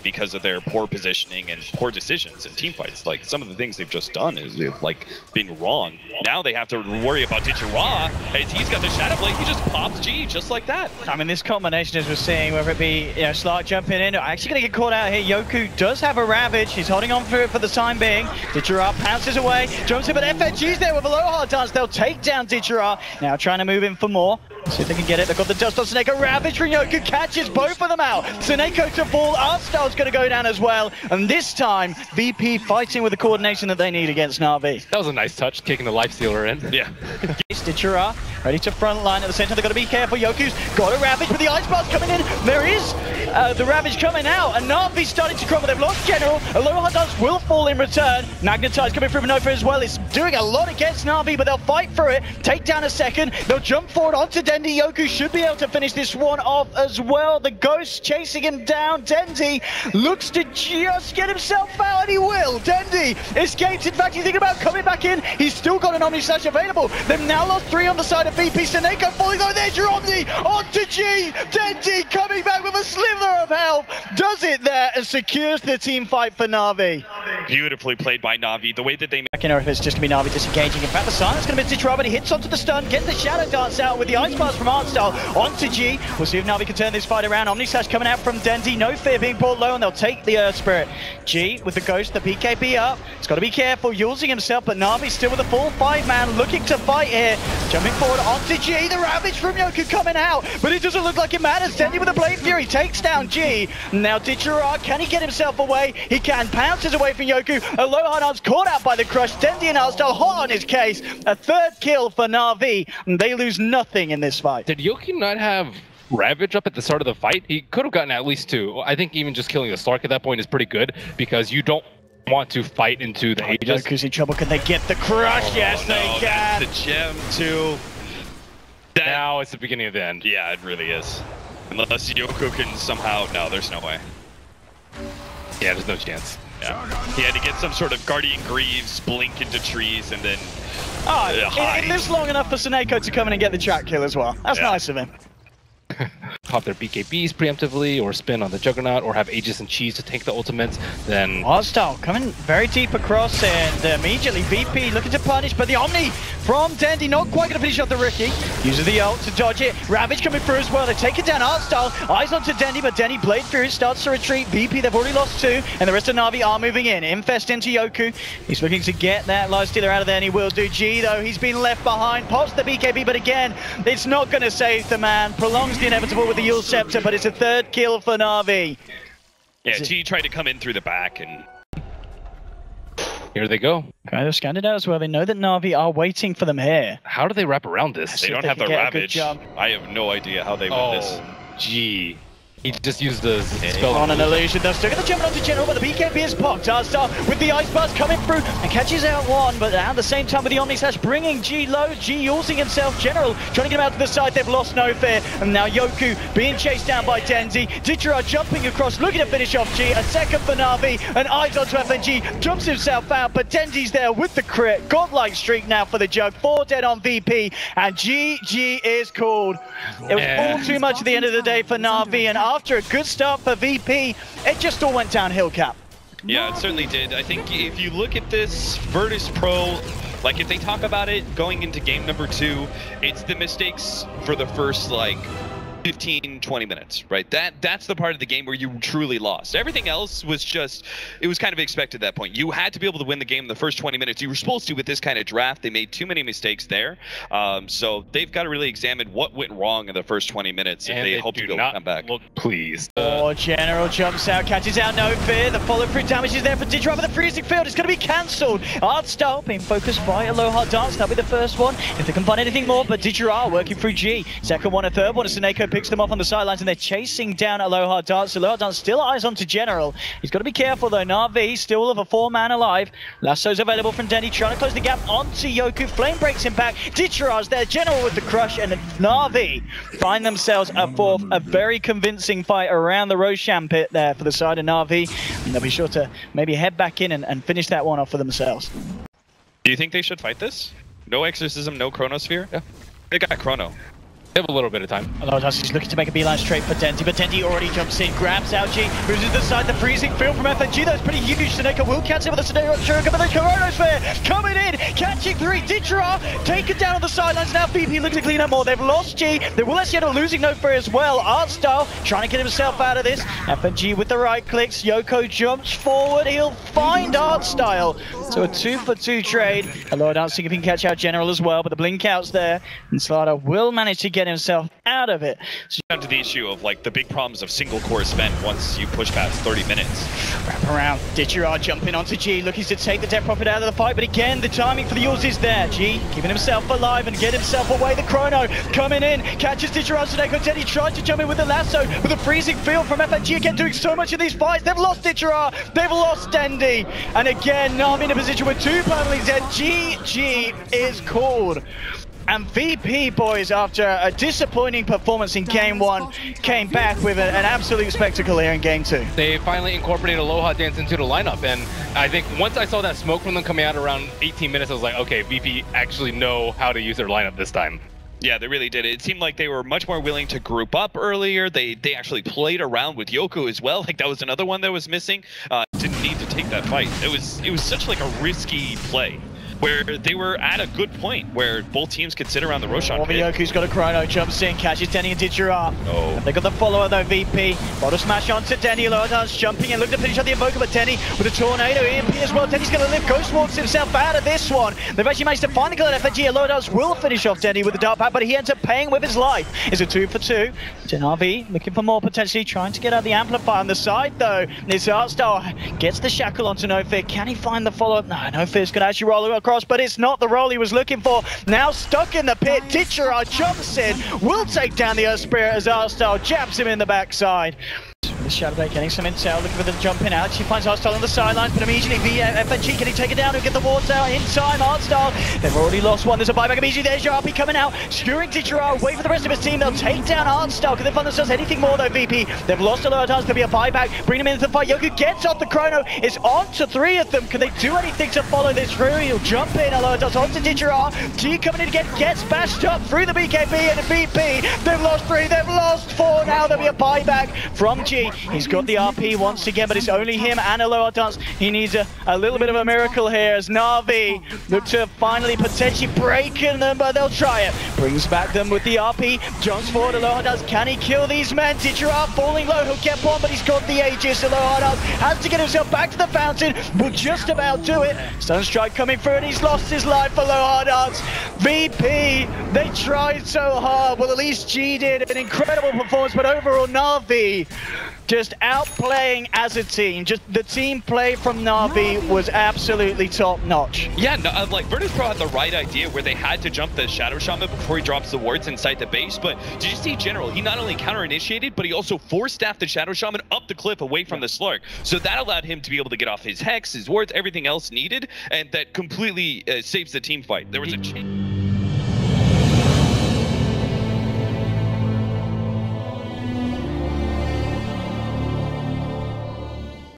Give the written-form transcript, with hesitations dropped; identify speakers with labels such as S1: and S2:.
S1: because of their poor positioning and poor decisions in team fights. Like, some of the things they've just done is like being wrong. Now they have to worry about TheRediye. Hey, he's got the Shadow Blade. He just pops G just like that.
S2: I mean, this combination, as we're seeing, whether it be Slark jumping in, actually going to get caught out here. Yoku does have a Ravage. He's holding on for it for the time being. TheRediye pounces away, jumps in, but FNG's there with a Aloha dance. They'll take down TheRediye. Now trying to move in for more. See if they can get it. They've got the dust on Sneko. Ravage from Yoku catches both of them out. Sneko to fall. Artstyle's going to go down as well. And this time, VP fighting with the coordination that they need against Navi.
S3: That was a nice touch, kicking the life stealer in.
S1: Yeah.
S2: TheRediye ready to front line at the center. They've got to be careful. Yoku's got a Ravage with the Ice Blast coming in. There is the Ravage coming out. And Navi's starting to crumble. They've lost General. Aloha Dance will fall in return. Magnetize coming through from Nova as well. It's doing a lot against Navi, but they'll fight for it. Take down a second. They'll jump forward onto Dendi. Yoku should be able to finish this one off as well. The Ghost chasing him down. Dendi looks to just get himself out, and he will. Dendi escapes. In fact, he's thinking about coming back in. He's still got an Omni Slash available. They've now lost 3 on the side of VP. Sneko falling over. There's your Omni onto G. Dendi coming back with a sliver of health. Does it there and secures the team fight for Navi.
S1: Beautifully played by Navi. The way that they...
S2: I can know if it's just going to be Navi disengaging. In fact, the silence going to be TheRediye, but he hits onto the stun, gets the Shadow Dance out with the Ice Blast from Artstyle onto G. We'll see if Navi can turn this fight around. Omni Slash coming out from Dendi. No fear being brought low, and they'll take the Earth Spirit. G with the Ghost, the PKB up. It's got to be careful, using himself, but Navi still with a full 5-man, looking to fight here. Jumping forward onto G. The Ravage from Yoku coming out, but it doesn't look like it matters. Dendi with a Blade Fury takes down G. Now TheRediye, can he get himself away? He can. Pounces away from Yoku. Aloha Dance caught out by the Crush. Dendi and Artstyle hot on his case. A 3rd kill for Navi, and they lose nothing in this fight.
S3: Did Yoki not have Ravage up at the start of the fight? He could have gotten at least 2. I think even just killing the Slark at that point is pretty good, because you don't want to fight into the Aegis.
S2: Yoku's in trouble. Can they get the Crush? Yes, they can.
S1: That's the gem, too.
S3: Now it's the beginning of the end.
S1: Yeah, it really is. Unless Yoku can somehow... No, there's no way.
S3: Yeah, there's no chance.
S1: Yeah. He had to get some sort of Guardian Greaves, blink into trees, and then...
S2: it lives long enough for Sneko to come in and get the track kill as well. That's nice of him.
S3: Pop their BKBs preemptively, or spin on the Juggernaut, or have Aegis and Cheese to take the ultimates, then...
S2: Artstyle coming very deep across, and immediately VP looking to punish, but the Omni from Dendi not quite going to finish off the rookie. Uses the ult to dodge it. Ravage coming through as well. They take it down. Artstyle eyes onto Dendi, but Dendi Blade Fury starts to retreat. VP, they've already lost 2, and the rest of Navi are moving in. Infest into Yoku. He's looking to get that Lifestealer out of there, and he will do. G, though, he's been left behind. Pops the BKB, but again, it's not going to save the man. Prolongs the inevitable with the Yule Scepter, but it's a 3rd kill for Navi.
S1: Yeah, G tried to come in through the back, and...
S3: Here they go.
S2: Okay, they've scanned it out as well. They know that Navi are waiting for them here.
S3: How do they wrap around this?
S1: They don't have the Ravage. I have no idea how they win this.
S3: Gee. He just used the spell
S2: on an illusion. They're still going to jump onto General, but the BKB is popped. Artstyle with the Ice Blast coming through and catches out one, but at the same time with the Omni Slash bringing G low. G using himself. General trying to get him out to the side. They've lost no fear. And now Yoku being chased down by Dendi. TheRediye jumping across, looking to finish off G. A second for Navi, and eyes onto FNG. Jumps himself out, but Dendi's there with the crit. Godlike streak now for the Jug. 4 dead on VP, and GG is called. It was all too much at the end of the day for Navi, and after a good start for VP, it just all went downhill, Cap.
S1: Yeah, it certainly did. I think if you look at this Virtus Pro, like if they talk about it going into game number 2, it's the mistakes for the first like 15, 20 minutes, right? That's the part of the game where you truly lost. Everything else was just, it was kind of expected at that point. You had to be able to win the game in the first 20 minutes. You were supposed to with this kind of draft. They made too many mistakes there. So they've got to really examine what went wrong in the first 20 minutes if they hope to come back.
S3: Look pleased.
S2: General jumps out, catches out, no fear. The follow-through damage is there for TheRediye, but the freezing field is going to be cancelled. Artstyle being focused by Aloha Dance. That'll be the first one. If they can find anything more, but TheRediye working through G. Second one, a third one, as Sneko picks them off on the sidelines, and they're chasing down Aloha Dance. Aloha Dance still eyes onto General. He's got to be careful though. Navi still with a 4-man alive. Lasso's available from Dendi, trying to close the gap onto Yoku. Flame breaks him back. TheRediye's there. General with the crush, and Navi find themselves a 4th. A very convincing fight around the Roshan pit there for the side of Navi. And they'll be sure to maybe head back in and finish that one off for themselves.
S1: Do you think they should fight this? No Exorcism, no Chronosphere? Yeah. They got Chrono.
S3: They have a little bit of time.
S2: Alodaz is looking to make a beeline straight for Denti, but Denti already jumps in, grabs out G, moves to the side, the freezing field from FNG, that's pretty huge. Soneko will catch him with the Soneko Shuriken, but the Chronosphere coming in, catching 3, Ditchera taken down on the sidelines, now VP looking to clean up more, they've lost G, they will actually end up losing Nofre as well. Artstyle trying to get himself out of this, FNG with the right clicks, Yoko jumps forward, he'll find Artstyle. So a 2-for-2 trade, Alodaz seeing if he can catch out General as well, but the blink out's there, and Slaughter will manage to get himself out of it.
S1: So down to the issue of like the big problems of single core spend once you push past 30 minutes.
S2: Wrap around, Ditchera jumping onto G, looking to take the death profit out of the fight, but again, the timing for the Yules is there. G keeping himself alive and get himself away. The Chrono coming in, catches Ditchera, Soneko Teddy tries to jump in with the lasso, with a freezing field from FNG again, doing so much in these fights. They've lost Ditchera, they've lost Dendi, and again, Navi in a position with 2 permanently dead. GG is called. And VP, boys, after a disappointing performance in Game 1, came back with an absolute spectacle here in Game 2.
S3: They finally incorporated Aloha Dance into the lineup, and I think once I saw that smoke from them coming out around 18 minutes, I was like, okay, VP actually know how to use their lineup this time.
S1: Yeah, they really did. It seemed like they were much more willing to group up earlier. They actually played around with Yoko as well. Like that was another one that was missing. Didn't need to take that fight. It was such like a risky play, where they were at a good point where both teams could sit around the Roshan pit.
S2: Yoku's got a Chrono, jumps in, catches Denny and Ditchera.
S1: Oh.
S2: They got the follower though, VP. Bottle smash onto Denny, Alodaz jumping in, looking to finish on the Invoker, but Denny with a Tornado, EMP as well. Denny's going to live, Ghost walks himself out of this one. They've actually managed to find a kill at FNG. Alodaz will finish off Denny with the Dark Pack, but he ends up paying with his life. It's a 2-for-2. Navi looking for more potentially, trying to get out the Amplifier on the side though. This Artstyle gets the shackle onto Nofre. Can he find the follow-up? No, Nofre's going to actually roll him across, but it's not the roll he was looking for. Now stuck in the pit, Ditchera jumps in, will take down the Earth Spirit as Artstyle jabs him in the backside. The Shadow Blade getting some intel, looking for the jumping out. She finds Artstyle on the sidelines, but immediately FNG can he take it down and get the wards out in time. Artstyle, they've already lost one. There's a buyback immediately. There's your RP coming out, skewering Ditchera away for the rest of his team. They'll take down Artstyle. Can they find themselves anything more though, VP? They've lost a lot of times. There'll be a buyback, bring them into the fight. Yoku gets off the Chrono. It's on to 3 of them. Can they do anything to follow this through? He'll jump in. Alodaz onto Ditchera. G coming in again, gets bashed up through the BKB and the VP. They've lost 3, they've lost 4 now. There'll be a buyback from G. He's got the RP once again, but it's only him and Alodaz. He needs a little bit of a miracle here as Navi look to finally potentially break them, but they'll try it. Brings back them with the RP, jumps forward. Alodaz, can he kill these men? Ditchera falling low, he'll get one, but he's got the Aegis. Alodaz has to get himself back to the fountain. Will just about do it. Sunstrike coming through and he's lost his life. Alodaz, VP, they tried so hard. Well, at least G did an incredible performance, but overall Navi just outplaying as a team. Just the team play from Navi was absolutely top notch.
S1: Yeah, no, like Virtus Pro had the right idea where they had to jump the Shadow Shaman before he drops the wards inside the base, but did you see General? He not only counter-initiated, but he also force-staffed the Shadow Shaman up the cliff away from the Slark. So that allowed him to be able to get off his Hex, his wards, everything else needed, and that completely saves the team fight. There was a change.